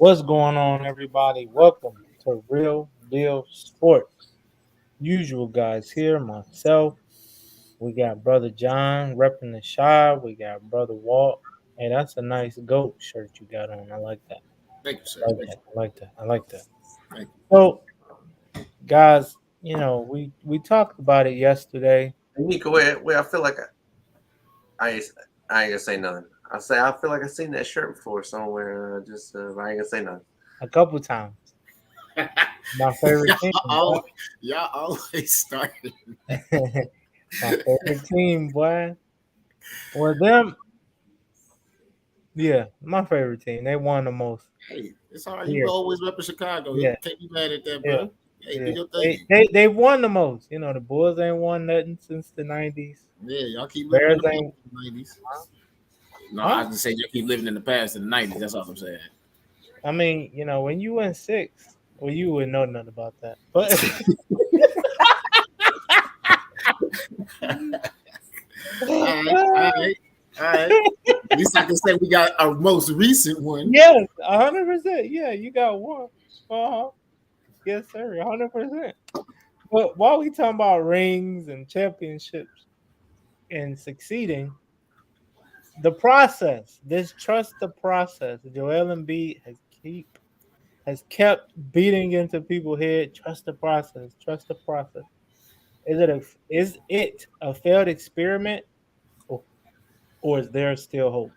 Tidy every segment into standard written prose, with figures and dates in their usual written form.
What's going on, everybody? Welcome to Real Deal Sports. Usual guys here, myself. We got brother John repping the shop. We got brother Walt. Hey, that's a nice goat shirt you got on. I like that. Thank you, I sir. like that. I like that. I like that. Thank So, guys, we talked about it yesterday. Hey, Nico, wait. I feel like I ain't, I ain't gonna say nothing. I feel like I seen that shirt before somewhere. I ain't gonna say nothing. A couple times. you. My favorite y'all, team. always, y'all always start. My favorite team, boy. Well, them, yeah, my favorite team. They won the most. Hey, it's all right. You Yeah, always rep in Chicago. You yeah, can't be mad at that, yeah, bro. Hey, do yeah. your They thing. they they won the most. The Bulls ain't won nothing since the '90s. Yeah, y'all keep living in Bears the past ain't, in the 90s. No, I huh? was just saying y'all keep living in the past in the 90s. That's all I'm saying. I mean, when you win six, well, you wouldn't know nothing about that. But All right, all right, all right. At least I can say we got our most recent one. yes, 100%. Yeah, you got one. Uh-huh. Yes, sir, 100%. But while we talking about rings and championships and succeeding, the process. Just trust the process. Joel Embiid has kept beating into people's head. Trust the process. Trust the process. Is it a failed experiment, or, or is there still hope?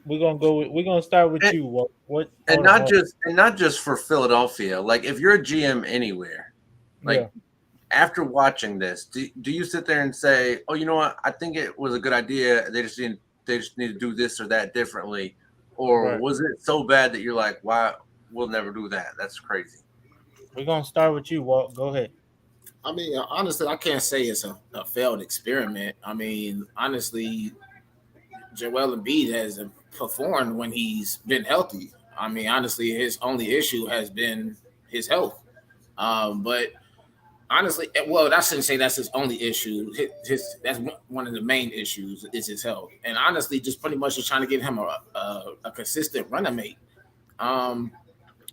We're gonna start with And, you. What? and Hold on. not Hold on. just for Philadelphia. Like if you're a GM anywhere, Yeah. like after watching this, do you sit there and say, "Oh, you know what? I think it was a good idea. They just need to do this or that differently," or Right. was it so bad that you're like, "Why? We'll never do that. That's crazy." We're gonna start with you. Walt. Go ahead. I mean, honestly, I can't say it's a failed experiment. I mean, honestly, Joel Embiid has performed when he's been healthy. I mean, honestly, his only issue has been his health. But honestly, well, I shouldn't say that's his only issue. That's one of the main issues is his health, and honestly, just pretty much just trying to get him a consistent running mate. Um,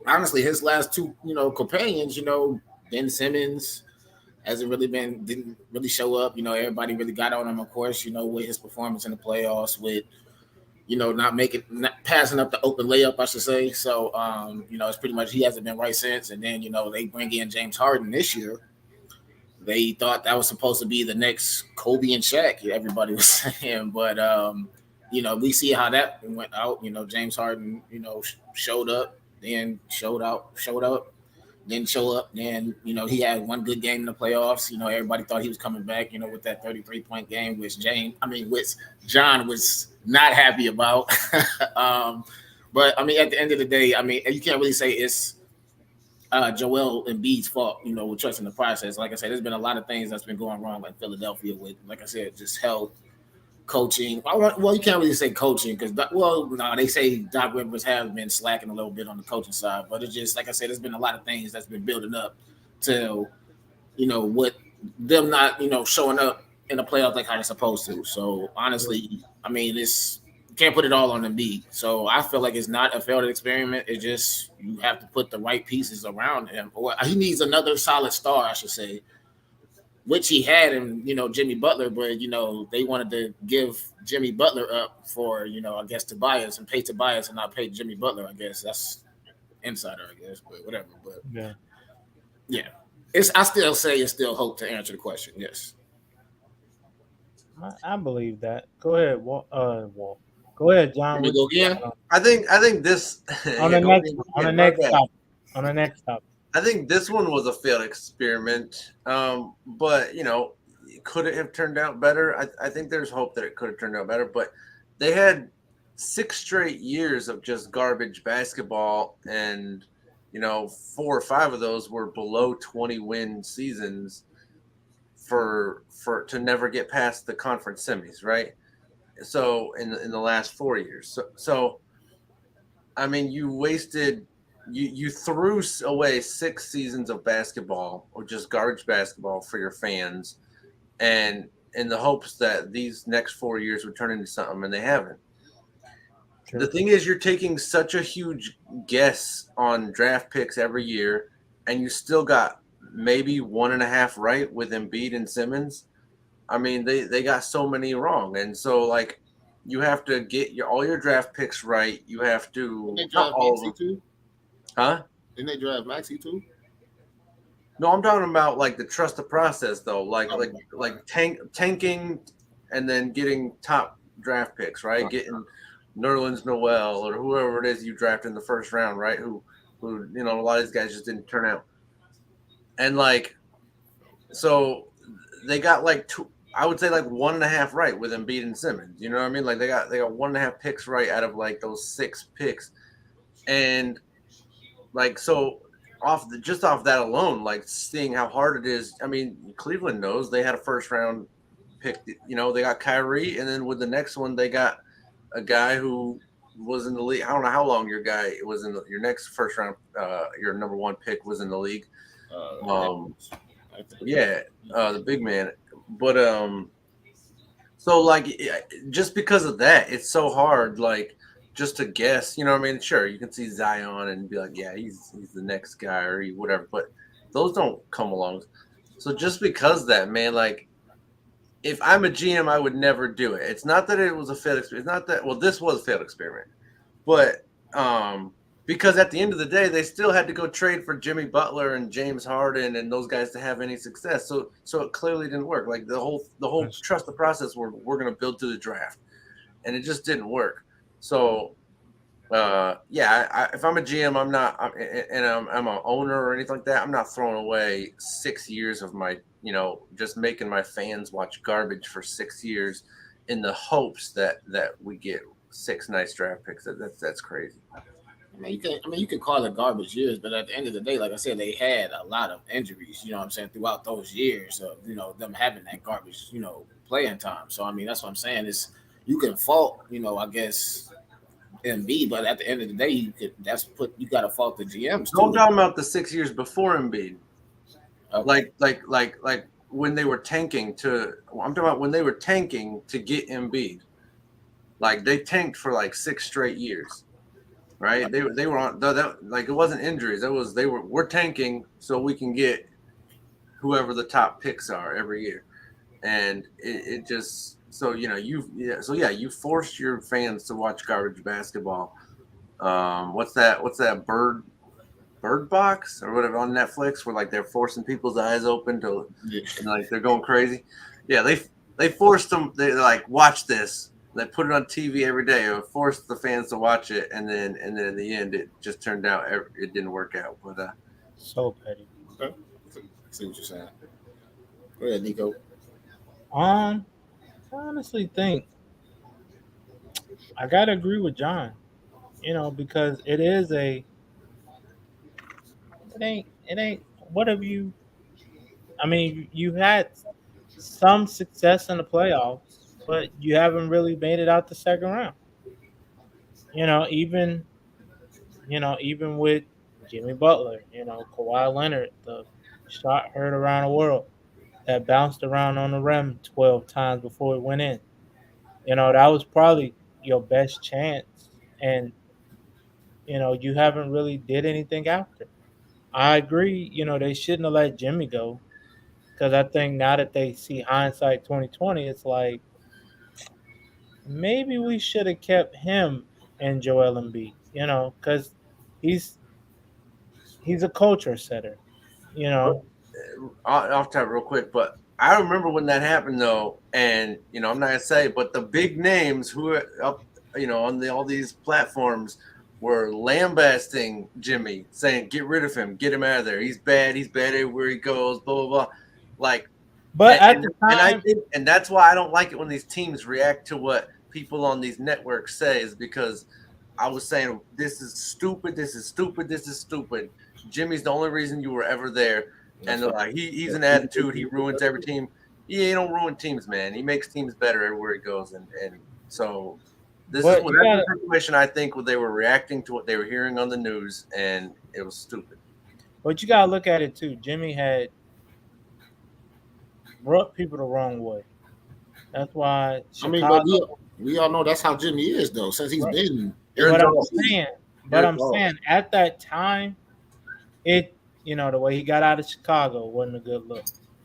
honestly, his last two companions, Ben Simmons didn't really show up. Everybody really got on him, of course. With his performance in the playoffs, with not passing up the open layup, I should say. So, it's pretty much he hasn't been right since. And then, they bring in James Harden this year. They thought that was supposed to be the next Kobe and Shaq, everybody was saying. But, we see how that went out. James Harden, showed up, then showed up, didn't show up. Then, he had one good game in the playoffs. Everybody thought he was coming back, with that 33-point game, which John was not happy about. um, but I mean, at the end of the day, I mean, you can't really say it's Joel Embiid's fault, with trusting the process. Like I said, there's been a lot of things that's been going wrong in Philadelphia with, like I said, just health, coaching. Well, you can't really say coaching because, no, they say Doc Rivers have been slacking a little bit on the coaching side, but it's just like I said, there's been a lot of things that's been building up to, what them not, showing up in the playoffs like how they're supposed to. So honestly, I mean, this you can't put it all on Embiid. So I feel like it's not a failed experiment. It's just you have to put the right pieces around him, or he needs another solid star, I should say, which he had in Jimmy Butler, but they wanted to give Jimmy Butler up for I guess Tobias and pay Tobias and not pay Jimmy Butler. I guess that's insider, I guess, but whatever. But Yeah. yeah, I still say it's still hope to answer the question. Yes. I believe that. Go ahead, Walt. Walt. Go ahead, John. Can we What go you again? got I think this on yeah, the go next ahead, one? On yeah, the my next bad. topic. On the next topic. I think this one was a failed experiment, but could it have turned out better? I think there's hope that it could have turned out better, but they had 6 straight years of just garbage basketball, and 4 or 5 of those were below 20 win seasons for to never get past the conference semis, right? So in the last 4 years, so I mean, you threw away 6 seasons of basketball or just garbage basketball for your fans, and in the hopes that these next 4 years would turn into something, and they haven't. The thing is, you're taking such a huge guess on draft picks every year, and you still got maybe 1.5 right with Embiid and Simmons. I mean, they got so many wrong, and so like you have to get all your draft picks right. You have Didn't to they not draft all of Maxey them, too? huh? Didn't they draft Maxey too? No, I'm talking about like the trust the process though, like Oh, like like tanking, and then getting top draft picks, right? right. Getting Nerlens Noel or whoever it is you draft in the first round, right? Who a lot of these guys just didn't turn out, and like so they got like two. I would say like 1.5 right with Embiid and Simmons. You know what I mean? Like they got 1.5 picks right out of like those 6 picks, and like so just off that alone, like seeing how hard it is. I mean, Cleveland knows they had a first round pick. They got Kyrie, and then with the next one, they got a guy who was in the league. I don't know how long your guy was in your next first round. Your number one pick was in the league. Um, yeah, the big man. But so like just because of that, it's so hard. Like just to guess, you know what I mean? Sure, you can see Zion and be like, yeah, he's the next guy or whatever, but those don't come along. So just because that, man, like if I'm a GM, I would never do it. It's not that it was a failed experiment. It's not that this was a failed experiment. But because at the end of the day, they still had to go trade for Jimmy Butler and James Harden and those guys to have any success. So it clearly didn't work. Like the whole trust the process we're going to build to the draft, and it just didn't work. So if I'm a GM, I'm not, and I'm an owner or anything like that. I'm not throwing away 6 years of my, just making my fans watch garbage for 6 years in the hopes that we get 6 nice draft picks. That's crazy. You can call it garbage years, but at the end of the day, like I said, they had a lot of injuries. You know what I'm saying throughout those years of them having that garbage playing time. So I mean that's what I'm saying is you can fault I guess Embiid, but at the end of the day, you got to fault the GMs too. I'm talking about the 6 years before Embiid, okay. like when they were tanking to. I'm talking about when they were tanking to get Embiid. Like they tanked for like 6 straight years, right? They were on like it wasn't injuries. We're tanking so we can get whoever the top picks are every year, and it just you forced your fans to watch garbage basketball. What's that bird box or whatever on Netflix where like they're forcing people's eyes open and like they're going crazy. Yeah, they forced them. They're like, watch this. They put it on TV every day. It forced the fans to watch it, and then in the end, it just turned out it didn't work out. But so petty. Okay. See what you're saying. Go ahead, Nico. I honestly think I gotta agree with John. Because it ain't. What have you? I mean, you had some success in the playoffs, but you haven't really made it out the second round. You know, even even with Jimmy Butler, Kawhi Leonard, the shot heard around the world that bounced around on the rim 12 times before it went in. That was probably your best chance, and you haven't really did anything after. I agree. They shouldn't have let Jimmy go because I think now that they see hindsight 2020, it's like maybe we should have kept him and Joel Embiid. Because he's he's a culture setter. You know, off top real quick, but I remember when that happened though, and I'm not gonna say, but the big names who are up, on all these platforms were lambasting Jimmy, saying, "Get rid of him, get him out of there. He's bad. He's bad everywhere he goes." Blah blah blah. Like, but at the I time, think, and that's why I don't like it when these teams react to what people on these networks say, is because I was saying, this is stupid. This is stupid. This is stupid. Jimmy's the only reason you were ever there. And he's an attitude. He ruins every team. He don't ruin teams, man. He makes teams better everywhere he goes. And so that's the situation, I think, where they were reacting to what they were hearing on the news, and it was stupid. But you got to look at it, too. Jimmy had rubbed people the wrong way. That's why Chicago. But we all know that's how Jimmy is, though. Since he's been You're But I'm adult. saying, You're but I'm adult. saying at that time, it the way he got out of Chicago wasn't a good look.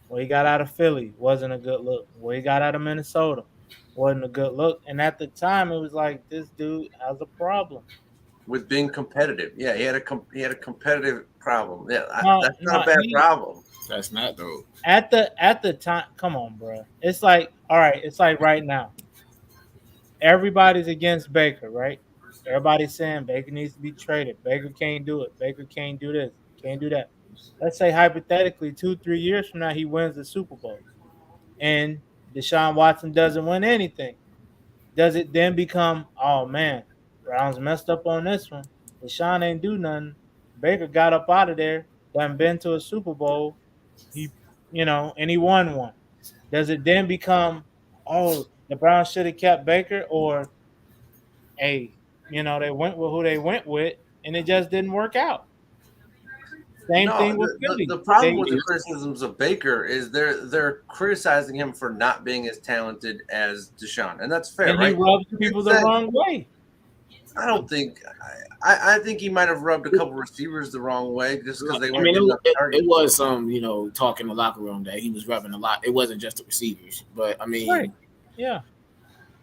When he got out of Philly wasn't a good look. When he got out of Minnesota wasn't a good look. And at the time, it was like this dude has a problem. With being competitive. Yeah, he had a competitive problem. Yeah, No, that's not a no, bad problem. That's not though. at the time. Come on, bro. It's like all right. It's like right now. Everybody's against Baker, right? Everybody's saying Baker needs to be traded. Baker can't do it. Baker can't do this. Can't do that. Let's say hypothetically, 2, 3 years from now, he wins the Super Bowl, and Deshaun Watson doesn't win anything. Does it then become, oh man, Browns messed up on this one? Deshaun ain't do nothing. Baker got up out of there, done been to a Super Bowl. He, and he won one. Does it then become, oh, the Browns should have kept Baker, or hey, they went with who they went with, and it just didn't work out. Same No, thing with the Philly. problem They with the criticisms of Baker is they're criticizing him for not being as talented as Deshaun, and that's fair, and he right? rubs You people could the say, wrong way. I don't think I think he might have rubbed a couple receivers the wrong way just because they I weren't mean, getting enough it targets. was some, talk in the locker room that he was rubbing a lot. It wasn't just the receivers, but I Right. mean, Yeah.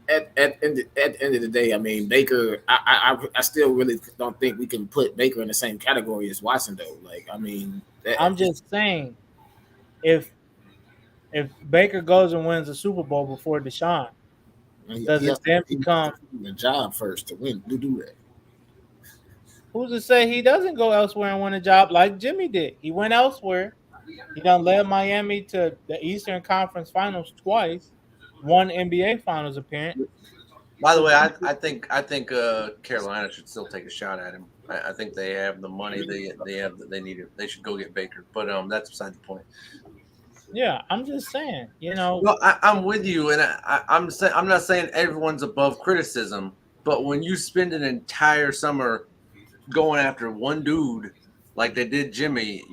at the end of the day, I mean, Baker. I still really don't think we can put Baker in the same category as Watson, though. Like, I mean, I'm just saying, if Baker goes and wins the Super Bowl before Deshaun, does he it has then he has become, to do the job first to win to do that. who's to say he doesn't go elsewhere and win a job like Jimmy did? He went elsewhere. He done led Miami to the Eastern Conference Finals twice, one NBA Finals appearance. By the So way, I think Carolina should still take a shot at him. I think they have the money they need it. They should go get Baker, but that's beside the point. yeah, I'm just saying, No, I'm with you, and I'm not saying everyone's above criticism, but when you spend an entire summer going after one dude like they did Jimmy,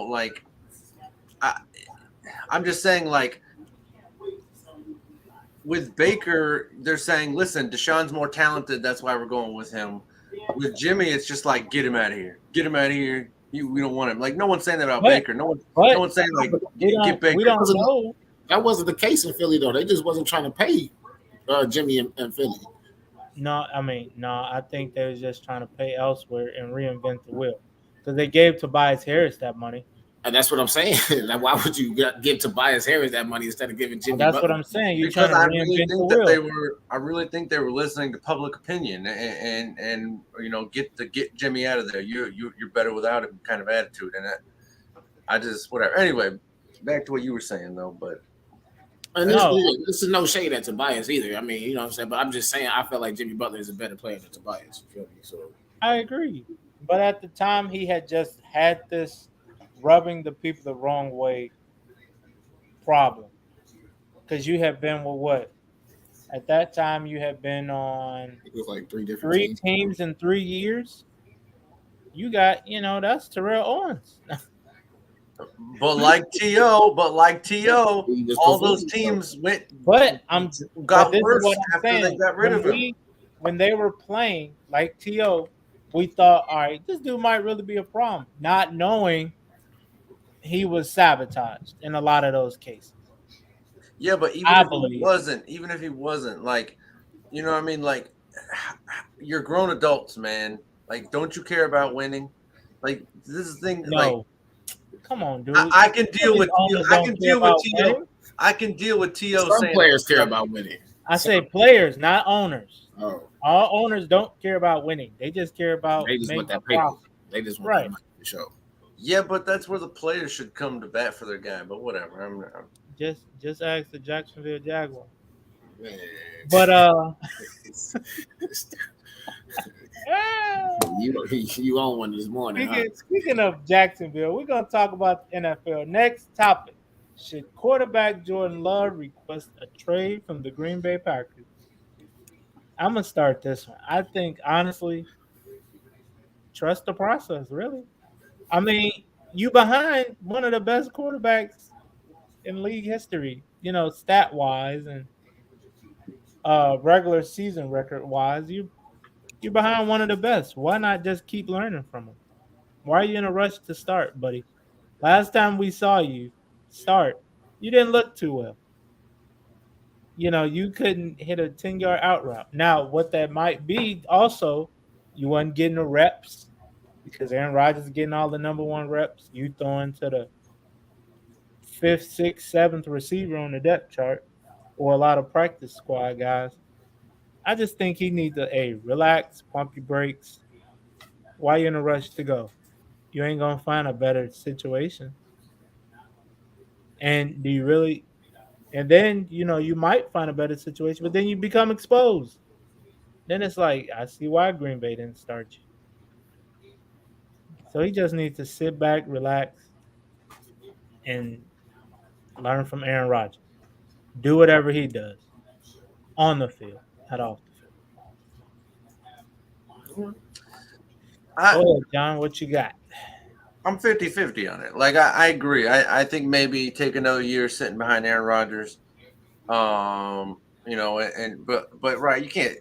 like I, I'm just saying, like with Baker, they're saying, listen, Deshaun's more talented, that's why we're going with him. With Jimmy, it's just like get him out of here, get him out of here. We don't want him. Like no one's saying that about but Baker. No but one's saying like we get don't we Baker. don't know. That wasn't the case in Philly, though. They just wasn't trying to pay Jimmy and Philly. No, I mean, no, I think they was just trying to pay elsewhere and reinvent the wheel because they gave Tobias Harris that money. And that's what I'm saying. Like, why would you give Tobias Harris that money instead of giving And Jimmy that's what Butler? I'm saying. You're trying Because to reinvent the wheel. I really think they were listening to public opinion and get Jimmy out of there. You're better without him kind of attitude, and I just whatever. Anyway, back to what you were saying though, but And No, this is no shade at Tobias either. I mean, you know what I'm saying? But I'm just saying I feel like Jimmy Butler is a better player than Tobias. You feel me? So I agree. But at the time, he had just had this rubbing the people the wrong way problem because you have been with what? At that time, you had been on it was like three different three teams. teams in 3 years. You got, that's Terrell Owens. but like To, He just all those performed, teams went But got this is worse what I'm after they saying. got rid of him. When they were playing like To, we thought, all right, this dude might really be a problem, not knowing he was sabotaged in a lot of those cases. Yeah, but I believe. even if he wasn't, like, you know what I mean? Like, you're grown adults, man. Like, don't you care about winning? Like, this is the thing. Like, No, come on, dude. I can deal with Owners I don't can care deal with about To. winning. I can deal with To Some saying players care about winning. I say players, not owners. Oh, All owners don't care about winning. They just care about they just making want that a paper. profit. They just want Right. that money for sure. Yeah, but that's where the players should come to bat for their guy. But whatever. Just ask the Jacksonville Jaguars. Man. But you own one this morning, huh? speaking of Jacksonville, we're gonna talk about the NFL. Next topic: should quarterback Jordan Love request a trade from the Green Bay Packers? I'm gonna start this one. I think honestly, trust the process. Really, I mean, you behind one of the best quarterbacks in league history. Stat wise and regular season record wise. You You're behind one of the best. Why not just keep learning from him? Why are you in a rush to start, buddy? Last time we saw you start, you didn't look too well. You couldn't hit a 10-yard out route. Now, what that might be also, you wasn't getting the reps because Aaron Rodgers is getting all the number one reps. You throwing to the fifth, sixth, seventh receiver on the depth chart or a lot of practice squad guys. I just think he needs to relax, pump your brakes. Why you in a rush to go? You ain't gonna find a better situation. And do you really? And then you might find a better situation, but then you become exposed. Then it's like I see why Green Bay didn't start you. So he just needs to sit back, relax, and learn from Aaron Rodgers. Do whatever he does on the field, not off the field. I, Go ahead, John. What you got? I'm 50-50 on it. Like I agree. I think maybe take another year sitting behind Aaron Rodgers. But right, you can't.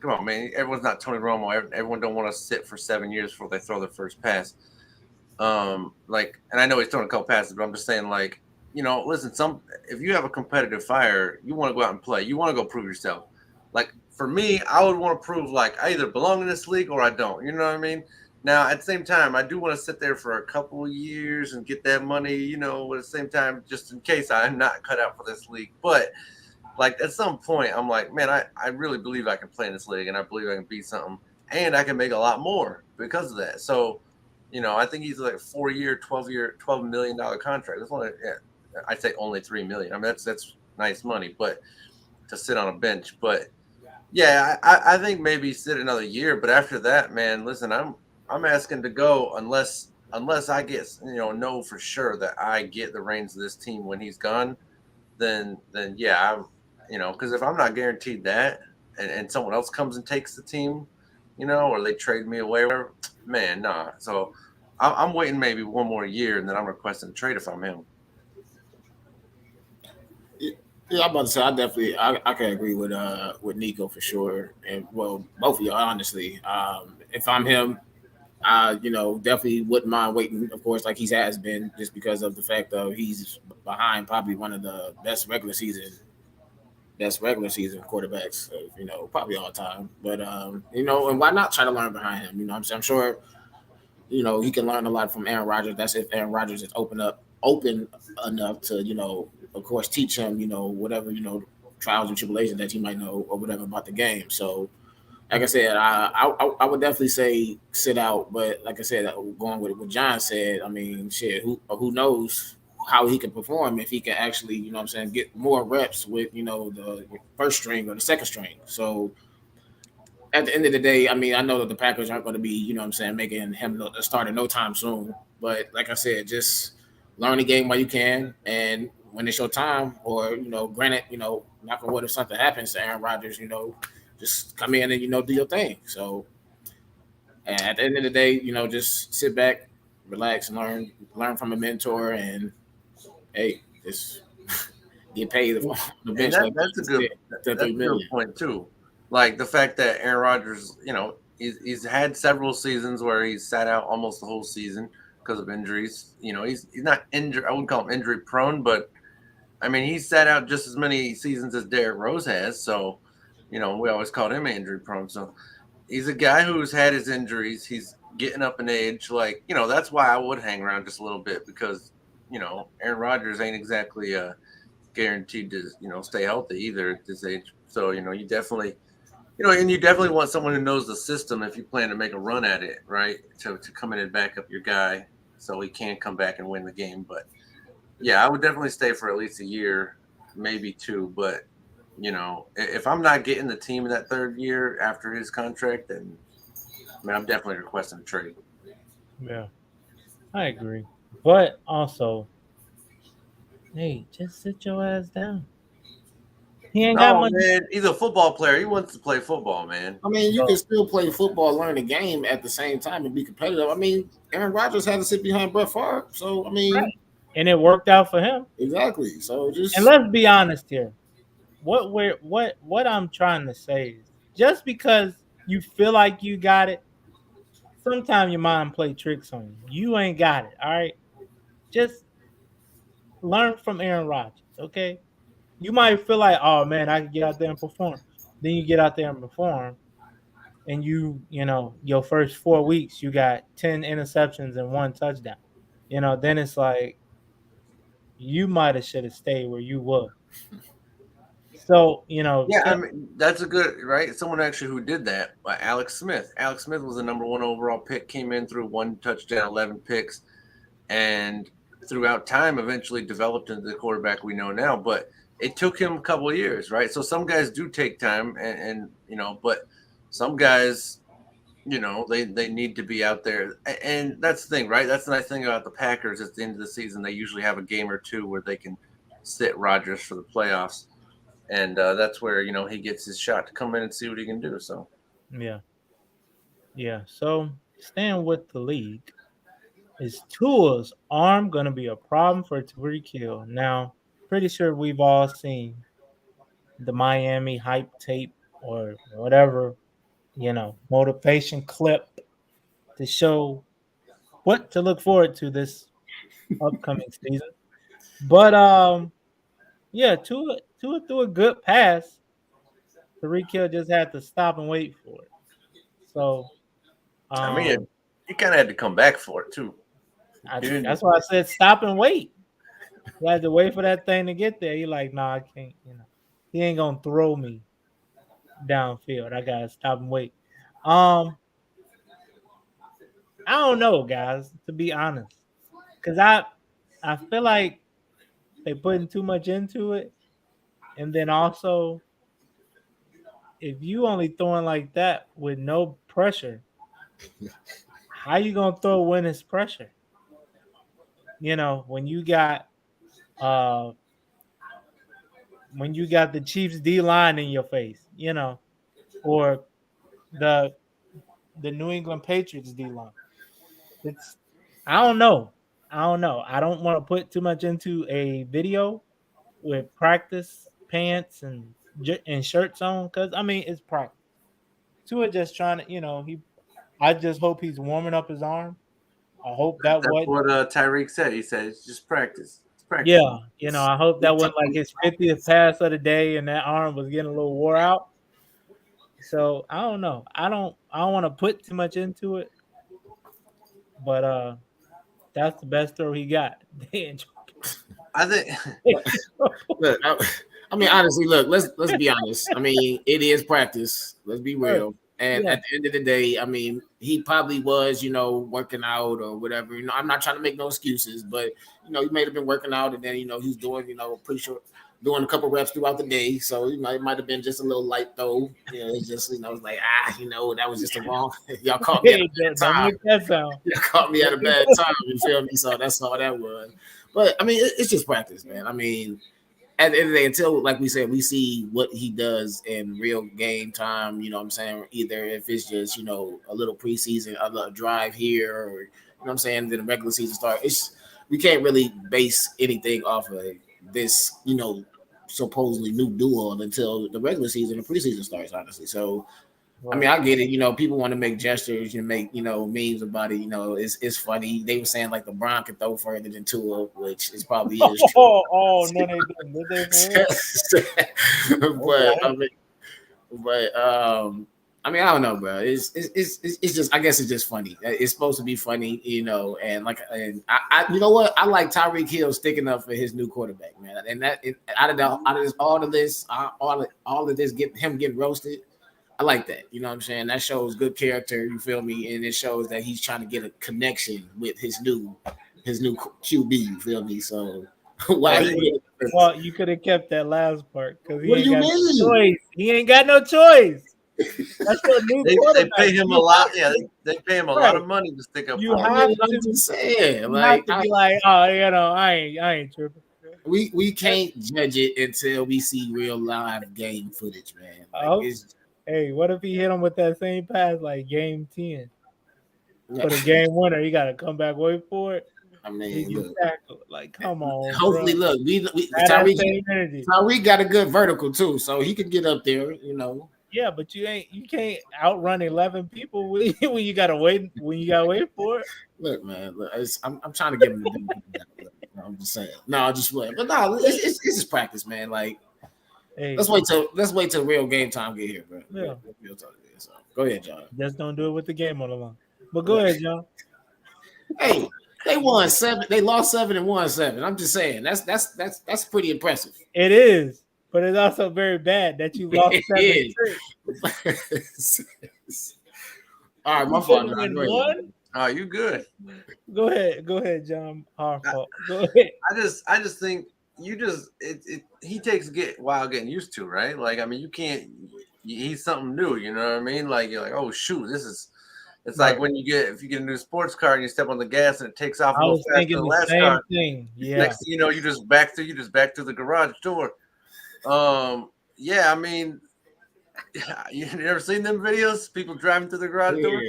Come on, man. Everyone's not Tony Romo. Everyone don't want to sit for 7 years before they throw their first pass. And I know he's throwing a couple passes, but I'm just saying, like, listen. If you have a competitive fire, you want to go out and play. You want to go prove yourself. Like for me, I would want to prove like I either belong in this league or I don't. You know what I mean? Now, at the same time, I do want to sit there for a couple of years and get that money, at the same time, just in case I'm not cut out for this league. But, like, at some point, I'm like, man, I really believe I can play in this league, and I believe I can be something, and I can make a lot more because of that. So, I think he's like a 4-year, $12 million contract. That's only, I'd say only $3 million. I mean, that's nice money, but to sit on a bench. But, yeah, I think maybe sit another year. But after that, man, listen, I'm asking to go unless I get know for sure that I get the reins of this team when he's gone, then yeah, I'm because if I'm not guaranteed that and someone else comes and takes the team, or they trade me away, whatever, man, nah. So I'm waiting maybe one more year and then I'm requesting a trade if I'm him. Yeah, I'm about to say I can agree with Nico for sure, and well, both of y'all honestly. If I'm him, definitely wouldn't mind waiting, of course, like he has been, just because of the fact that he's behind probably one of the best regular season quarterbacks of, probably all time. But and why not try to learn behind him? I'm sure, he can learn a lot from Aaron Rodgers. That's if Aaron Rodgers is open enough to, of course, teach him, whatever, trials and tribulations that he might know or whatever about the game. So like I said, I would definitely say sit out, but like I said, going with what John said, I mean, shit, who knows how he can perform if he can actually, get more reps with, the first string or the second string. So at the end of the day, I mean, I know that the Packers aren't going to be, making him a starter no time soon. But like I said, just learn the game while you can, and when it's your time, or granted, knock on wood, if something happens to Aaron Rodgers, just come in and do your thing. So at the end of the day, just sit back, relax, and learn from a mentor, and hey, just get paid on the bench. That's a good point too. Like the fact that Aaron Rodgers, he's had several seasons where he's sat out almost the whole season because of injuries. He's not injured. I wouldn't call him injury prone, but I mean, he's sat out just as many seasons as Derrick Rose has. So, we always called him injury prone. So he's a guy who's had his injuries. He's getting up in age. Like, that's why I would hang around just a little bit because, Aaron Rodgers ain't exactly guaranteed to, stay healthy either at this age. So, you definitely, and you definitely want someone who knows the system if you plan to make a run at it, right? To come in and back up your guy so he can come back and win the game. But yeah, I would definitely stay for at least a year, maybe 2. But, if I'm not getting the team in that third year after his contract, then I'm definitely requesting a trade. Yeah, I agree. But also, hey, just sit your ass down. He ain't got much. Man, he's a football player. He wants to play football, man. I mean, you can still play football, learn the game at the same time, and be competitive. I mean, Aaron Rodgers had to sit behind Brett Favre, so I mean, right. And it worked out for him. Exactly. So and let's be honest here. What I'm trying to say is just because You feel like you got it. Sometimes your mind play tricks on you. You ain't got it. All right. Just learn from Aaron Rodgers. Okay. You might feel like, oh man, I can get out there and perform. Then you get out there and perform, and your first 4 weeks, you got 10 interceptions and 1 touchdown. Then it's like you might have should have stayed where you were. So, Yeah, I mean that's a good right. Someone actually who did that, Alex Smith. Alex Smith was the #1 overall pick. Came in through 1 touchdown, 11 picks, and throughout time, eventually developed into the quarterback we know now. But it took him a couple of years, right? So some guys do take time, and but some guys, they need to be out there, and that's the thing, right? That's the nice thing about the Packers. At the end of the season, they usually have a game or two where they can sit Rodgers for the playoffs. And that's where he gets his shot to come in and see what he can do. So yeah, yeah. So staying with the league, is Tua's arm going to be a problem for Tyreek Hill? Now, pretty sure we've all seen the Miami hype tape or whatever, motivation clip to show what to look forward to this upcoming season. But yeah, Tua threw a good pass. Tyreek Hill just had to stop and wait for it. So I mean, um, he kind of had to come back for it too. that's why I said stop and wait. You had to wait for that thing to get there. You're like, nah, I can't. He ain't gonna throw me downfield. I gotta stop and wait. Um, I don't know, guys. To be honest, because I feel like they putting too much into it, and then also if you only throwing like that with no pressure, how you gonna throw when it's pressure? When you got uh the Chiefs D line in your face, or the New England Patriots D line. It's I don't know. I don't know. I don't want to put too much into a video with practice pants and shirts on because I mean it's practice. Tua just trying to, he. I just hope he's warming up his arm. I hope that That's wasn't. what Tyreek said. He said it's just practice. It's practice. Yeah, I hope that wasn't like his 50th pass of the day and that arm was getting a little wore out. So I don't know. I don't want to put too much into it, but that's the best throw he got. I think. Look, I mean, honestly, look, let's be honest. I mean, it is practice. Let's be real. And at the end of the day, I mean, he probably was, working out or whatever. I'm not trying to make no excuses, but he may have been working out, and then he's doing, pretty sure doing a couple reps throughout the day. So it might have been just a little light though. It's just it's like that was just a wrong. Y'all caught me at a bad time. Don't make that sound. Y'all caught me at a bad time. You feel me? So that's all that was. But I mean, it's just practice, man. I mean, at the end of the day, until like we said, we see what he does in real game time. You know what I'm saying? Either if it's just a little preseason, a little drive here, or what I'm saying, then the regular season start. We can't really base anything off of this, supposedly new duo until the regular season, the preseason starts. Honestly, so. Right. I mean, I get it. People want to make gestures and make, memes about it. It's funny. They were saying like LeBron could throw further than Tua, which is probably is true. Oh, no, they didn't. I mean, I don't know, bro. It's just, I guess it's just funny. It's supposed to be funny, and I you know what? I like Tyreek Hill sticking up for his new quarterback, man. And that out of all of this, him getting roasted. I like that. You know what I'm saying? That shows good character, you feel me? And it shows that he's trying to get a connection with his new QB, you feel me? So well, you could have kept that last part because what do you mean? Choice. He ain't got no choice. That's what new they pay him a lot. Yeah, they pay him a lot of money to stick up. You have to be like, oh, I ain't tripping. We can't judge it until we see real live game footage, man. Hey, what if he hit him with that same pass like game 10? For the game winner, he got to come back, wait for it. I mean, like, come on. Hopefully, bro. Look, Tyreek got a good vertical too, so he could get up there. Yeah, but you can't outrun 11 people when you gotta wait for it. Look, man, look, I'm trying to give him the benefit of the doubt. Look, I'm just saying. No, I'm just playing. But no, it's just practice, man. Like Hey, let's wait till real game time get here, bro. yeah, Real talk here. So go ahead, John. just don't do it with the game on the line. But go ahead, John. Hey, they won 7. They lost 7 and won 7. I'm just saying that's pretty impressive. It is, but it's also very bad that you lost It 7 is. All right, You my fault, couldn't John. win Go ahead. one. Oh, you good? Go ahead, John. Our fault. Go ahead. I just think he takes getting used to, right? Like, I mean, you can't. He's something new, you know what I mean? Like, you're like, oh shoot, this is. It's like when if you get a new sports car and you step on the gas and it takes off a I little was faster thinking than the the last same car. thing. Yeah. Next thing you know, you just back to the garage door. Yeah, I mean, you never seen them videos? People driving through the garage door.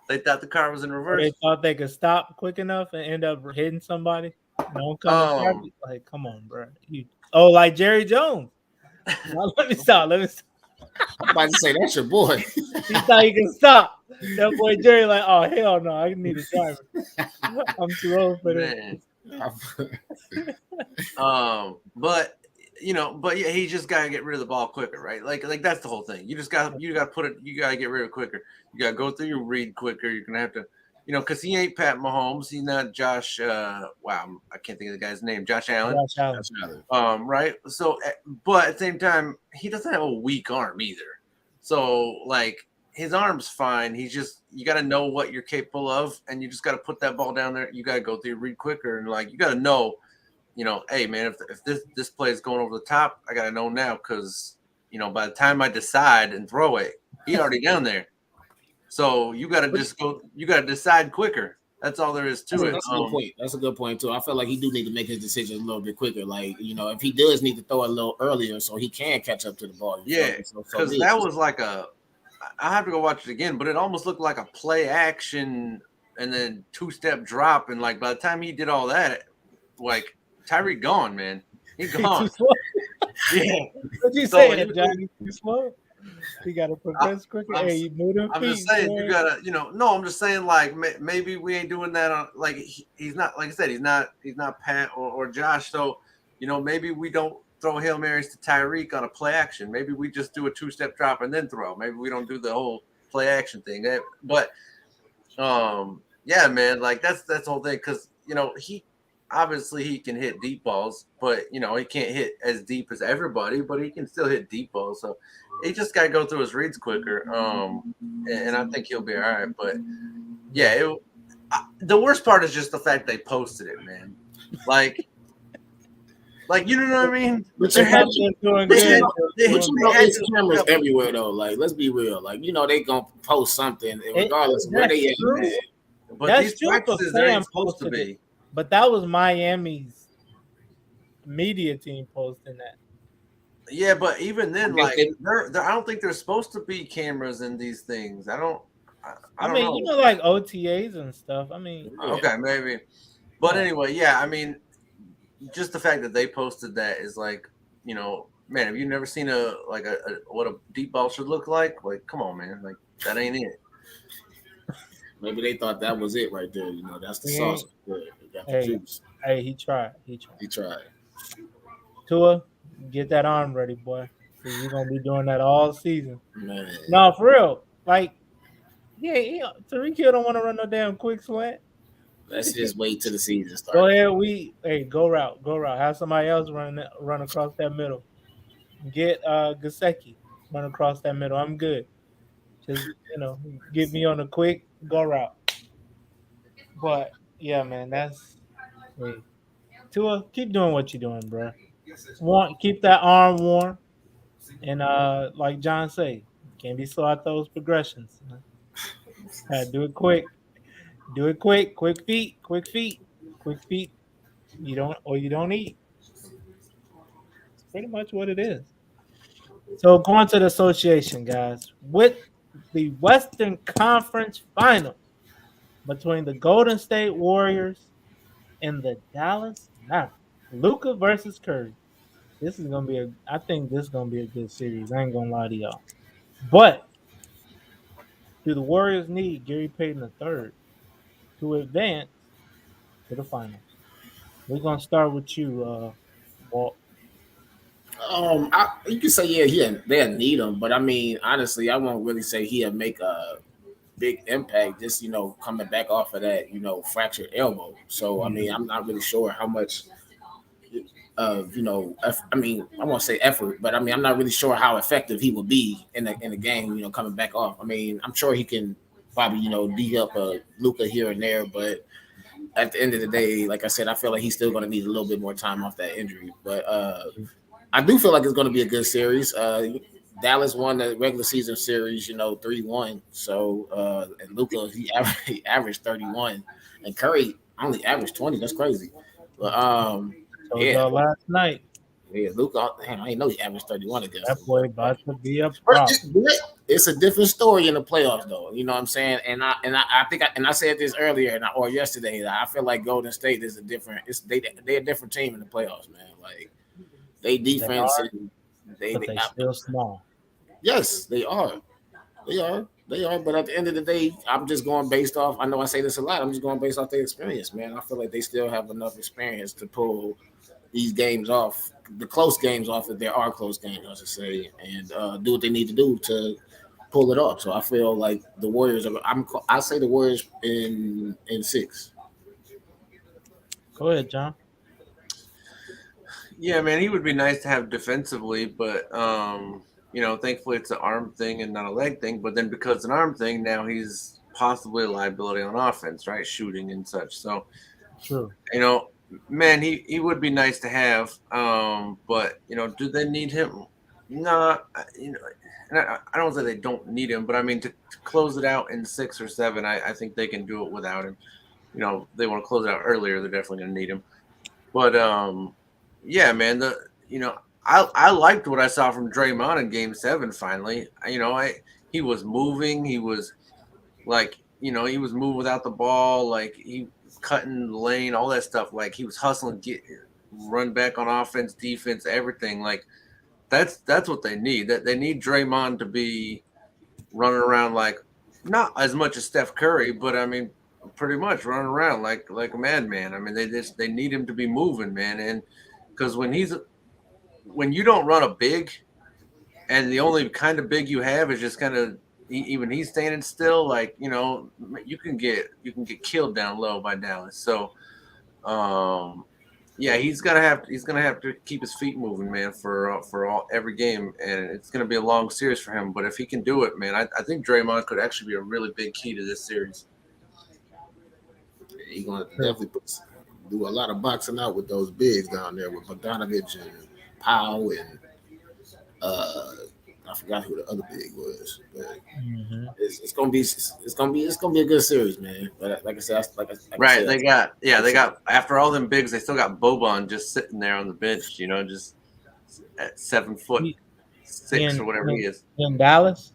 They thought the car was in Or reverse. they thought they could stop quick enough and end up hitting somebody. Don't come like, come on, bro. Like Jerry Jones. Now, let me stop. I'm about to say that's your boy. He thought he could stop. That boy Jerry, like, oh hell no, I need a driver. I'm too old for that. But yeah, he just gotta get rid of the ball quicker, right? Like that's the whole thing. You gotta get rid of it quicker. You gotta go through your read quicker. You're gonna have to, because he ain't Pat Mahomes. He's not Josh. I can't think of the guy's name. Josh Allen. Right. So, but at the same time, he doesn't have a weak arm either. So, like, his arm's fine. You got to know what you're capable of, and you just got to put that ball down there. You got to go through your read quicker, and like you got to know, hey man, if this play is going over the top, I got to know now because by the time I decide and throw it, he already down there. So you got to you got to decide quicker. That's all there is to it. That's a good point. That's a good point too. I feel like he do need to make his decision a little bit quicker. Like, if he does need to throw it a little earlier so he can catch up to the ball. Yeah, because that was like I have to go watch it again, but it almost looked like a play action and then 2-step drop. And like by the time he did all that, like Tyreek gone, man. He's gone. Yeah. What you saying, Johnny? Too slow? You gotta progress quicker. Hey, I'm just saying, man. You gotta, no, I'm just saying, like, maybe we ain't doing that on, like, he's not, like I said, he's not Pat or Josh. So, maybe we don't throw Hail Marys to Tyreek on a play action. Maybe we just do a 2-step drop and then throw. Maybe we don't do the whole play action thing. But, yeah, man, like that's the whole thing. Cause, he can hit deep balls, but, he can't hit as deep as everybody, but he can still hit deep balls. So, he just got to go through his reads quicker, and I think he'll be all right. But yeah, the worst part is just the fact they posted it, man. Like you know what I mean? But there's cameras everywhere though. Like, let's be real. Like, they gonna post something regardless of where they at. Man. But that's these practices they ain't supposed to be. But that was Miami's media team posting that. Yeah, but even then, like, I don't think there's supposed to be cameras in these things. I don't know. Like OTAs and stuff. I mean, okay, maybe. But anyway, yeah, I mean, just the fact that they posted that is like, man, have you never seen what a deep ball should look like? Like, come on, man, like that ain't it. Maybe they thought that was it right there. That's the sauce. Got the juice. Hey, he tried. Tua, get that arm ready, boy. Because you're gonna be doing that all season. Man. No, for real. Like, Tyreek don't want to run no damn quick slant. Let's just wait till the season starts. Go ahead, go route. Have somebody else run across that middle. Get Gesicki run across that middle. I'm good. Just get me on a quick go route. But yeah, man, Tua, keep doing what you're doing, bro. Keep that arm warm, and like John say, can't be slow at those progressions. Do it quick. Quick feet. You don't eat. It's pretty much what it is. So going to the association, guys, with the Western Conference Final between the Golden State Warriors and the Dallas Mavericks. Luka versus Curry. I think this is gonna be a good series. I ain't gonna lie to y'all. But do the Warriors need Gary Payton III to advance to the finals? We're gonna start with you, Walt. You can say yeah, they'll need him, but I mean, honestly, I won't really say he'll make a big impact. Just coming back off of that, fractured elbow. So I mean, I'm not really sure how much of I mean, I won't say effort, but I mean, I'm not really sure how effective he will be in the game. Coming back off. I mean, I'm sure he can probably beat up Luca here and there, but at the end of the day, like I said, I feel like he's still going to need a little bit more time off that injury. But I do feel like it's going to be a good series. Dallas won the regular season series, 3-1. So and Luca he averaged 31, and Curry only averaged 20. That's crazy. But Told yeah, y'all last night yeah, Luca. Damn, I didn't know he averaged 31 against that them. boy about to be a But problem. it's a different story in the playoffs, though. You know what I'm saying? And I think I said this earlier or yesterday. That I feel like Golden State is a different. They're a different team in the playoffs, man. Like they They defense are, and but they still small. yes, they are. They are. They are. But at the end of the day, I'm just going based off. I know I say this a lot. I'm just going based off their experience, man. I feel like they still have enough experience to pull these games off, the close games off, if there are close games, I should say, and do what they need to do to pull it off. So I feel like the Warriors are. I say the Warriors in six. Go ahead, John. Yeah, man, he would be nice to have defensively, but thankfully it's an arm thing and not a leg thing. But then because it's an arm thing, now he's possibly a liability on offense, right? Shooting and such. So, True. Man, he would be nice to have. But do they need him? Nah, and I don't say they don't need him, but I mean to close it out in 6 or 7, I think they can do it without him. They want to close it out earlier, they're definitely going to need him. But yeah, man, I liked what I saw from Draymond in Game 7. Finally, he was moving, he was like, he was moving without the ball, like he cutting the lane, all that stuff. Like he was hustling, run back on offense, defense, everything. Like that's what they need. That they need Draymond to be running around like not as much as Steph Curry, but I mean pretty much running around like a madman. I mean they need him to be moving, man, and because when you don't run a big and the only kind of big you have is just kind of even he's standing still, like you can get killed down low by Dallas. So yeah, he's gonna have to keep his feet moving, man, for all every game, and it's gonna be a long series for him. But if he can do it, man, I think Draymond could actually be a really big key to this series. He's going to definitely do a lot of boxing out with those bigs down there with Bogdanovich and Powell and I forgot who the other big was, but it's gonna be a good series, man. But like I said, Right? They got after all them bigs, they still got Boban just sitting there on the bench, just at 7'6" He, or whatever he is. in Dallas.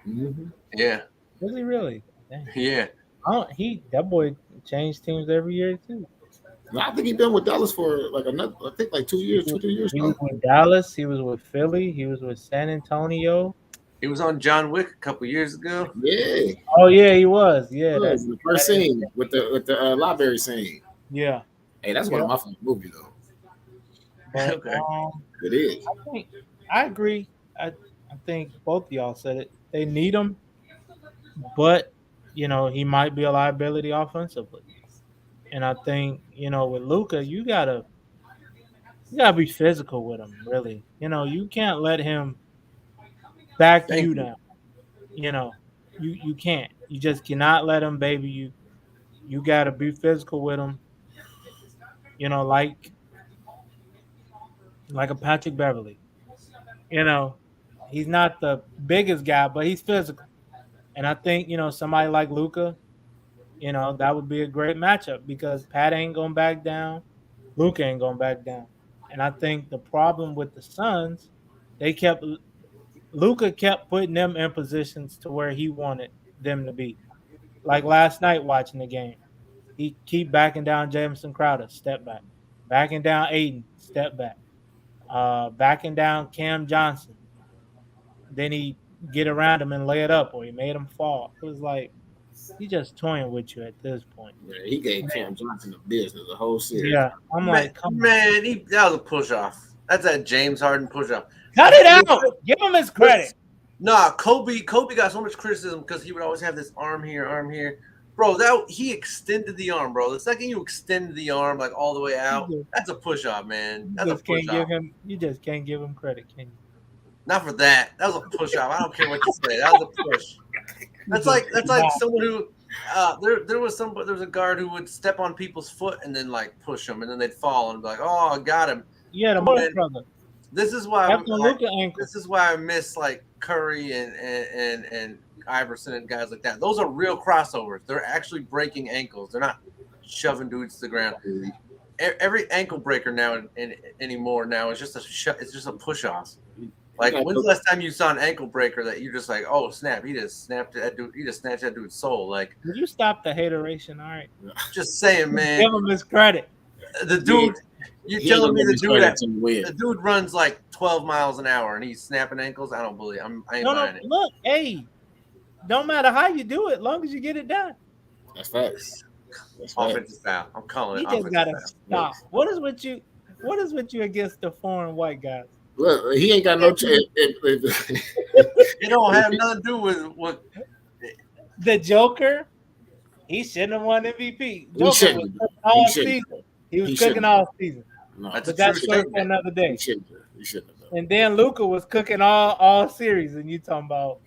Mm-hmm. Yeah, Was he really? Dang. yeah. That boy changed teams every year too. I think he's been with Dallas for like another. I think like 2 years, 3 years He now. was with Dallas. He was with Philly. He was with San Antonio. He was on John Wick a couple years ago. Yeah, Oh yeah, he was. Yeah, was the first scene with the library scene. Yeah. Hey, that's one of my favorite movies though. But, Okay. It is. I agree. I think both of y'all said it. They need him, but he might be a liability offensively. And I think with Luca, you gotta be physical with him. Really, you can't let him back Thank you you. down. You can't. You just cannot let him baby you. You gotta be physical with him. Like a Patrick Beverly. He's not the biggest guy, but he's physical. And I think somebody like Luca, that would be a great matchup because Pat ain't going back down, Luca ain't going back down. And I think the problem with the Suns, Luca kept putting them in positions to where he wanted them to be. Like last night watching the game, he keep backing down Jameson Crowder, step back, backing down Aiden, step back, backing down Cam Johnson. Then he get around him and lay it up, or he made him fall. It was like he just toying with you at this point. Yeah, he gave Cam Johnson the business the whole series. Yeah, I'm like, come on. That was a push off. That's that James Harden push off. Cut it out. Give him his credit. Nah, Kobe got so much criticism because he would always have this arm here. Bro, he extended the arm, bro. The second you extend the arm like all the way out, that's a push off, man. That's a push off. You just can't give him credit, can you? Not for that. That was a push off. I don't care what you say. That was a push. That's like someone who there was a guard who would step on people's foot and then like push them and then they'd fall and be like, oh, I got him. Yeah, the Morris brother. This is why I miss like Curry and Iverson and guys like that. Those are real crossovers. They're actually breaking ankles. They're not shoving dudes to the ground. Every ankle breaker anymore is just it's just a push off. Like when's the last time you saw an ankle breaker that you're just like, oh snap, he just snapped that dude, he just snatched that dude's soul. Like, would you stop the hateration? All right. Just saying, man. Give him his credit. The dude, you're telling me the dude runs like 12 miles an hour and he's snapping ankles? I don't believe I ain't buying it. Look, hey, don't matter how you do it, long as you get it done. That's facts. Offensive foul. I'm calling it. You just gotta stop. What is with you against the foreign white guys? Look, he ain't got no chance. It don't have nothing to do with what the Joker. He shouldn't have won MVP. Joker was cooking all season. He was cooking all season. No, but that's for another day. He shouldn't have. And then Luka was cooking all series, and you talking about,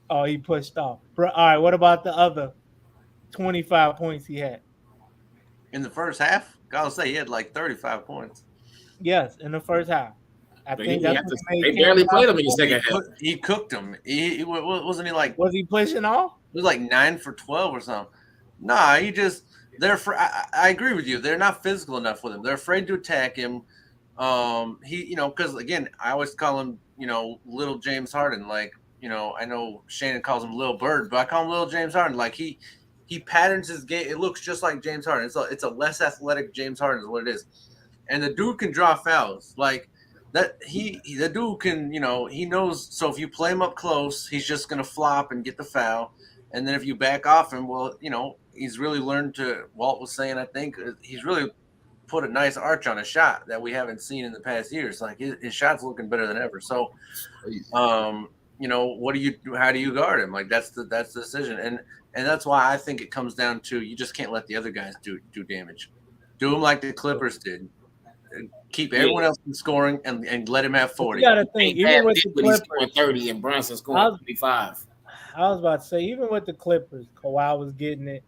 oh, he pushed off. All right, what about the other 25 points he had in the first half? Gotta say he had like 35 points. Yes, in the first half. I think they barely played him in the second half. He cooked him. He wasn't he like? Was he pushing off? It was like 9 for 12 or something. Nah, I agree with you. They're not physical enough with him. They're afraid to attack him. Because again, I always call him, little James Harden. Like, I know Shannon calls him Lil Bird, but I call him Little James Harden. Like he patterns his game. It looks just like James Harden. It's a less athletic James Harden is what it is. And the dude can draw fouls. Like that the dude can, he knows. So if you play him up close, he's just going to flop and get the foul. And then if you back off him, well, he's really learned to, Walt was saying, I think he's really put a nice arch on a shot that we haven't seen in the past years. Like his shot's looking better than ever. So, what do you do? How do you guard him? Like that's the decision. And that's why I think it comes down to, you just can't let the other guys do damage. Do them like the Clippers did. Keep everyone else from scoring and let him have 40. You gotta think, even with the Clippers, scoring 30 and Brunson scoring 25. I was about to say, even with the Clippers, Kawhi was getting it,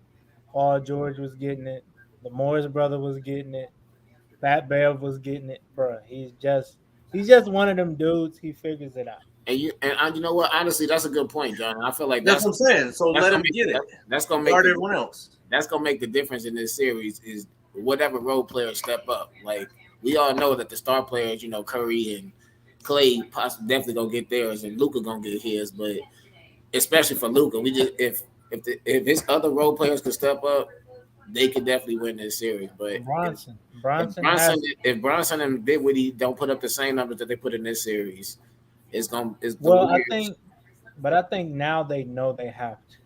Paul George was getting it, the Morris brother was getting it, Pat Bev was getting it, bro. He's just one of them dudes. He figures it out. And you know what? Honestly, that's a good point, John. I feel like that's what I'm saying. So let him get it. That's gonna make guard everyone else. That's gonna make the difference in this series. Is whatever role players step up. Like we all know that the star players, Curry and Clay, definitely gonna get theirs, and Luka gonna get his, but. Especially for Luka, we just if his other role players could step up, they could definitely win this series. But if Bronson and Dinwiddie don't put up the same numbers that they put in this series, I think now they know they have to.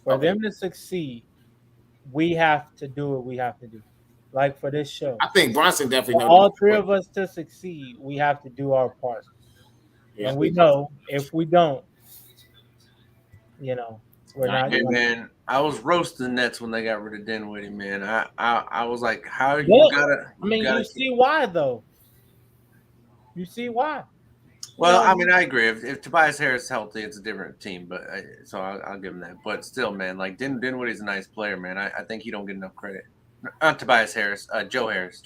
For them to succeed, we have to do what we have to do. Like for this show, I think Bronson definitely knows. All three of us to succeed, we have to do our part, and we know if we don't. We're not. Hey, man, I was roasting the Nets when they got rid of Dinwiddie, man. I was like, how you gotta? You see why though? You see why? Well, I agree. If Tobias Harris is healthy, it's a different team. But I'll give him that. But still, man, like Dinwiddie's a nice player, man. I think he don't get enough credit. Not Tobias Harris. Joe Harris.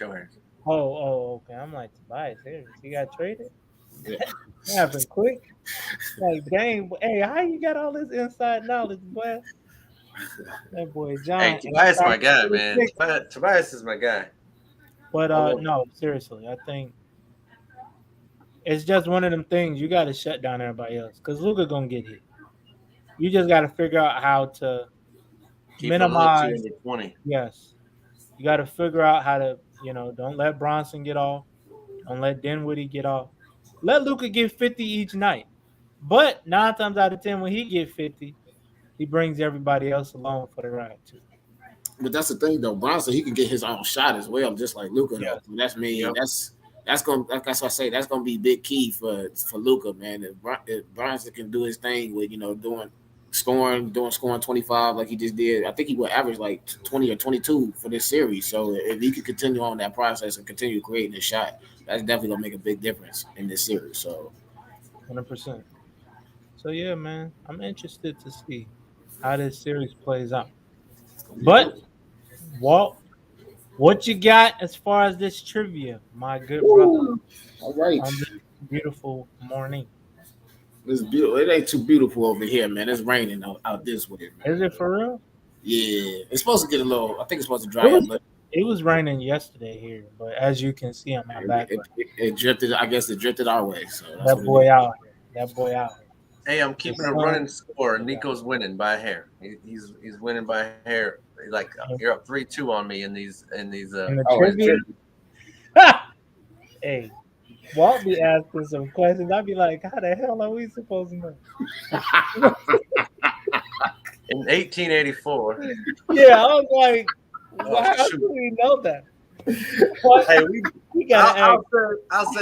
Oh, okay. I'm like Tobias Harris. He got traded. Yeah. That happened quick. Like, dang, hey, how you got all this inside knowledge, boy? That boy John. Hey, Tobias is my guy, man. Tobias is my guy. But no, seriously, I think it's just one of them things you got to shut down everybody else because Luka gonna get hit. You just got to figure out how to minimize. 20. Yes, you got to figure out how to, don't let Bronson get off, don't let Dinwiddie get off. Let Luka get 50 each night. But 9 times out of 10, when he get 50, he brings everybody else along for the ride too. But that's the thing though. Bronson, he can get his own shot as well, just like Luka. Yeah. Though. That's me. Yep. That's gonna. That's what I say. That's gonna be big key for Luka, man. If Bronson can do his thing with doing scoring 25 like he just did, I think he will average like 20 or 22 for this series. So if he could continue on that process and continue creating his shot, that's definitely gonna make a big difference in this series. So 100%. So yeah, man, I'm interested to see how this series plays out. But Walt, what you got as far as this trivia, my good brother, all right. on this beautiful morning? It's beautiful. It ain't too beautiful over here, man. It's raining out this way, man. Is it for real? Yeah, it's supposed to get a little. I think it's supposed to dry up, but It was raining yesterday here, but as you can see on my background, it drifted. I guess it drifted our way. So that's that what boy out here. That boy out here. Hey, I'm keeping a running score. Nico's winning by a hair. He's winning by a hair. Like you're up 3-2 on me in these. In the trivia. Hey, Walt be asking some questions. I'd be like, how the hell are we supposed to know? In 1884. Yeah, I was like, how do we know that? But, Hey, we gotta ask. I'll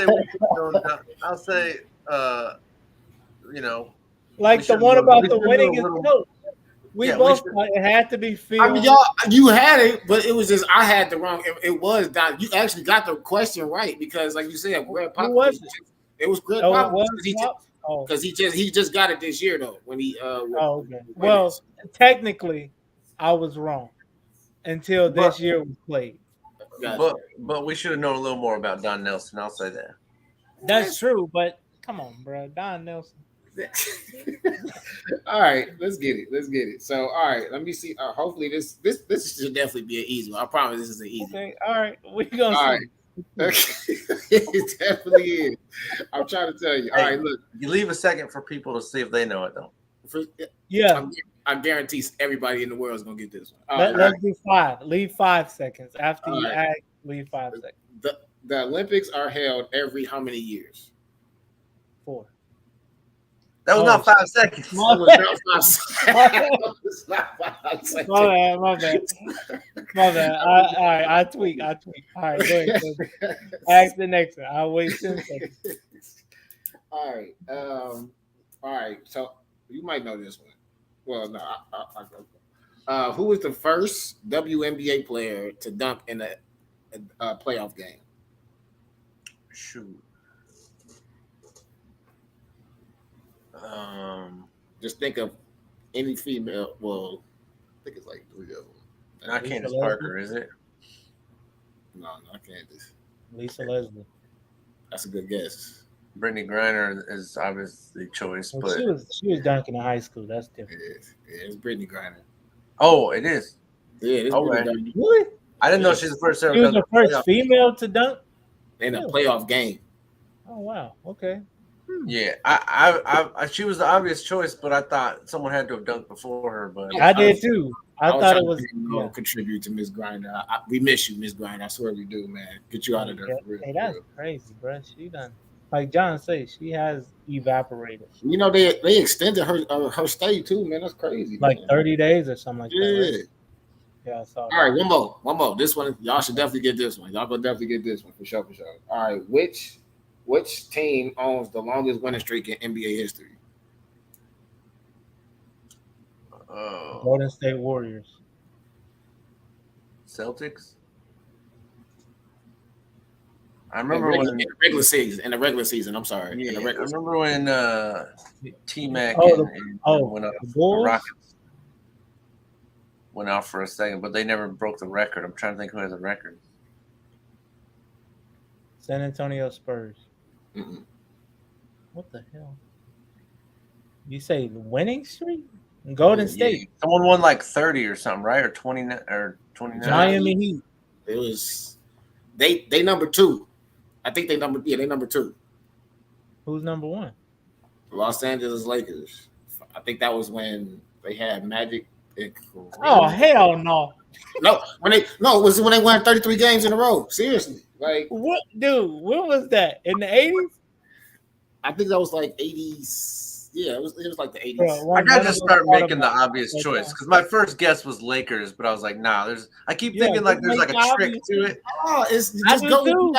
say, Like the one about the winningest coach. We both thought it had to be Phil. I mean, you had it, but it was just I had the wrong. It was Don. You actually got the question right because, like you said, Greg Popovich. It was Greg Popovich because he just got it this year though when he. Okay. Well, technically, I was wrong until this year was played. But we should have known a little more about Don Nelson. I'll say that. That's true, but come on, bro, Don Nelson. All right, let's get it. So, all right, let me see. Hopefully, this should definitely be an easy one. I promise this is an easy. Okay, all right, we're gonna. All right, okay. It definitely is. I'm trying to tell you. All right, look. You leave a second for people to see if they know it, though. Yeah, I guarantee everybody in the world is gonna get this one. Let's do 5. Leave 5 seconds after you ask. Leave 5 seconds. The Olympics are held every how many years? 4. That was not 5 seconds. That was not 5 seconds. My bad. All right, I tweak. All right, go ahead. Ask the next one. I'll wait 10 seconds. All right. So you might know this one. Well, no. Who was the first WNBA player to dunk in a playoff game? Shoot. Just think of any female. Well, I think it's like 3 of them. Not Candace Parker, is it? No, not Candace. Lisa Leslie. That's a good guess. Brittany Griner is obviously the choice, Well, but she was dunking in high school. That's different. It is. Yeah, it's Brittany Griner. Oh, it is. Yeah, it's Okay. Brittany Griner. Really? I didn't know she's the first ever. She was the first female to dunk in a playoff game. Oh wow. Okay. Yeah, I she was the obvious choice, but I thought someone had to have dunked before her. But I did too. I thought it was contribute to Miss Grinder. We miss you, Miss Grinder. I swear we do, man. Get you out of there. Yeah. For real, Hey, that's crazy, bro. She done, like John said, she has evaporated. You know they extended her stay too, man. That's crazy. Like man. 30 days or something like that. Right? Yeah. Yeah, I saw that. All right, one more. This one, y'all should definitely get this one. Y'all gonna definitely get this one for sure. All right, which team owns the longest winning streak in NBA history? Golden State Warriors. Celtics. I remember in the regular season. In the regular season, I'm sorry. Yeah, in the regular I remember when T-Mac went up, the the Rockets went out for a second, but they never broke the record. I'm trying to think who has the record. San Antonio Spurs. Mm-mm. What the hell? You say the winning streak? Golden State. Someone won like 30 or something, right? Or 29 or 29. Miami Heat. It was they number 2. I think they number 2. Who's number 1? Los Angeles Lakers. I think that was when they had Magic. Oh hell no! It was when they won 33 games in a row. Seriously, like what, dude? When was that? In the 80s? I think that was like 80s. Yeah, it was like the 80s. Bro, I gotta just start making the about obvious choice because my first guess was Lakers, but I was like, nah. I keep Yeah, thinking like just there's make like a the trick obvious to it. Oh, it's I just do go. too.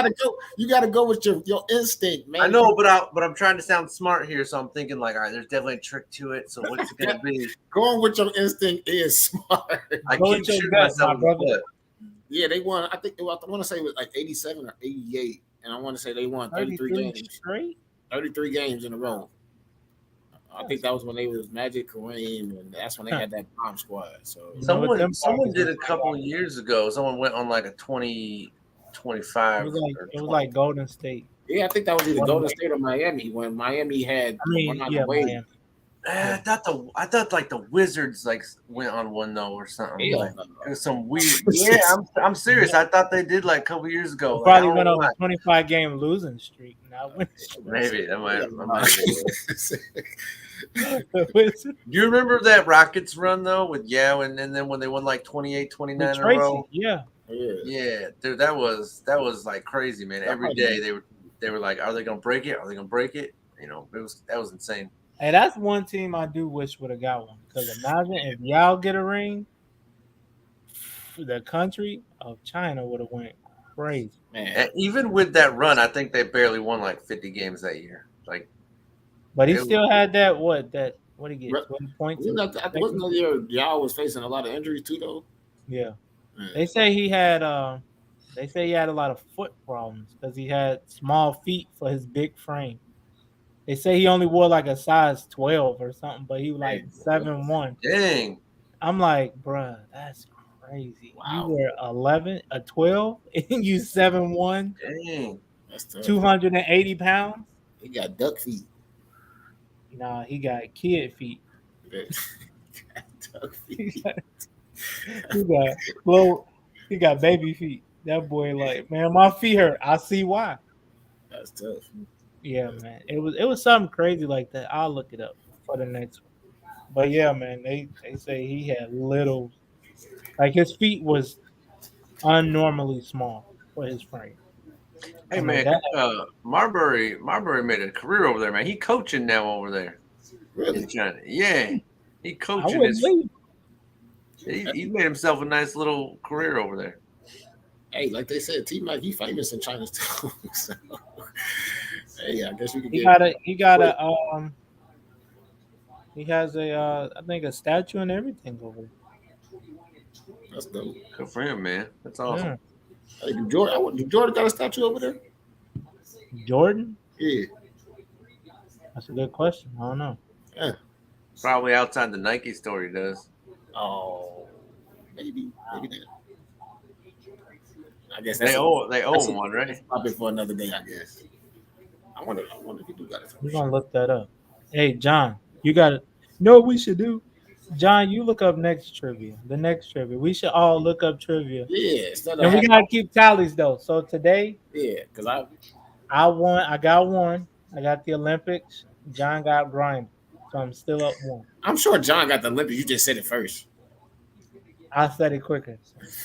You gotta go with your instinct, man. I know, but I'm trying to sound smart here, so I'm thinking like, all right, there's definitely a trick to it. So what's it gonna be? Going with your instinct is smart. I Go keep with your shooting gut, myself my in the brother. foot. Yeah, they won. I want to say it was like 87 or 88, and I want to say they won 33 games. Straight? 33 games in a row. I think that was when they was Magic, Kareem, and that's when they had that bomb squad. So Someone did a couple years ago. Someone went on like a 25. It was like Golden State. yeah, I think that was either Golden State or Miami when Miami had Miami. I thought like the Wizards like went on one though or something. Yeah. Like, it was some weird. Yeah, I'm serious. I thought they did like a couple years ago. Like, Probably went on a 25-game losing streak. Maybe that might have been. Do You remember that Rockets run though with Yao and then when they won like 28, 29 in a row? Yeah, dude, that was like crazy, man. Every day they were like, are they gonna break it? Are they gonna break it? You know, that was insane. Hey, that's one team I do wish would have got one. Because imagine if y'all get a ring, the country of China would have went crazy. Man. And even with that run, I think they barely won like 50 games that year. Like, but he still had that. What did he get? 20 points. Wasn't the year y'all was facing a lot of injuries too, though? Yeah. They say he had. They say he had a lot of foot problems because he had small feet for his big frame. They say he only wore like a size 12 or something, but he was like 7'1". Dang. I'm like, bruh, that's crazy. Wow. You were 11, a 12, and you 7'1". Dang. That's tough. 280 pounds. He got duck feet. Nah, he got kid feet. Duck feet. He got baby feet. That boy, like, man, my feet hurt. I see why. That's tough. Yeah, man. It was something crazy like that. I'll look it up for the next one. But yeah, man, they say he had little, like his feet was unnormally small for his frame. Hey man, Marbury made a career over there, man. He coaching now over there. Really? In China. Yeah. He coaching he made himself a nice little career over there. Hey, like they said, T-Mac, he famous in China too. So, hey, I guess you could he has I think a statue and everything over there. That's dope. Good for him, man. That's awesome. Yeah. Hey, Jordan got a statue over there? Jordan? Yeah. That's a good question. I don't know. Yeah. Probably outside the Nike store he does. Oh, maybe not. I guess they owe him one, right? Probably for another day, I guess. I wonder if he do got it. We're gonna look that up. Hey, John, you got it. Know what we should do? John, you look up next trivia. The next trivia. We should all look up trivia. Yeah. And we gotta keep tallies though. So today, because I won. I got one. I got the Olympics. John got grind. So I'm still up one. I'm sure John got the Olympics. You just said it first. I said it quicker.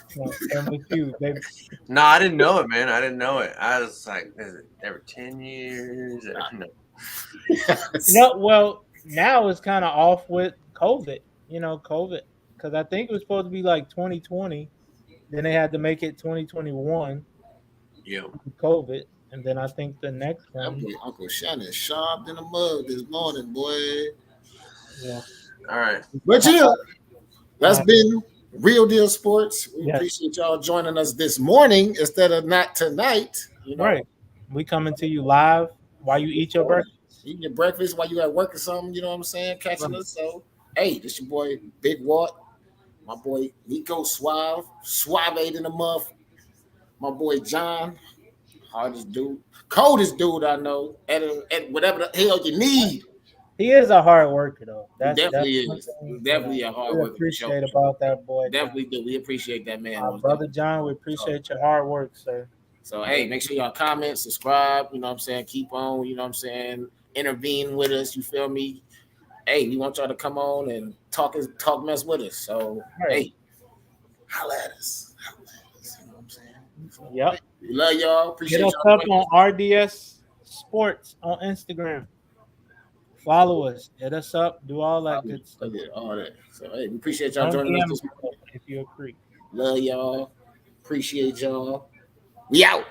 So, I'm with you, baby. No, I didn't know it, man. I didn't know it. I was like, is it every 10 years? No, well, now it's kind of off with COVID. COVID. Because I think it was supposed to be like 2020. Then they had to make it 2021. Yeah. COVID. And then I think the next one. Uncle Shannon sharp in the mug this morning, boy. Yeah. All right. But that's been Real Deal Sports. We appreciate y'all joining us this morning instead of not tonight. Right. We coming to you live while you eat your breakfast. Eating your breakfast while you at work or something, you know what I'm saying? Catching us. So, hey, this your boy Big Walt. My boy Nico Suave in the muff. My boy John, hardest dude, coldest dude I know. At whatever the hell you need. He is a hard worker, though. He definitely is. Definitely a hard worker. Appreciate about that boy. Definitely do. We appreciate that, man. Brother John, we appreciate your hard work, sir. So, hey, make sure y'all comment, subscribe. You know what I'm saying? Keep on. You know what I'm saying? Intervene with us. You feel me? Hey, we want y'all to come on and talk mess with us. So, hey, holla at us. You know what I'm saying? So, yep. We love y'all. Appreciate y'all. Get us up on RDS Sports on Instagram. Follow us, hit us up, do all that good stuff. Yeah, all that. So hey, we appreciate y'all Don't joining us DM this us if you agree. Love y'all. Appreciate y'all. We out.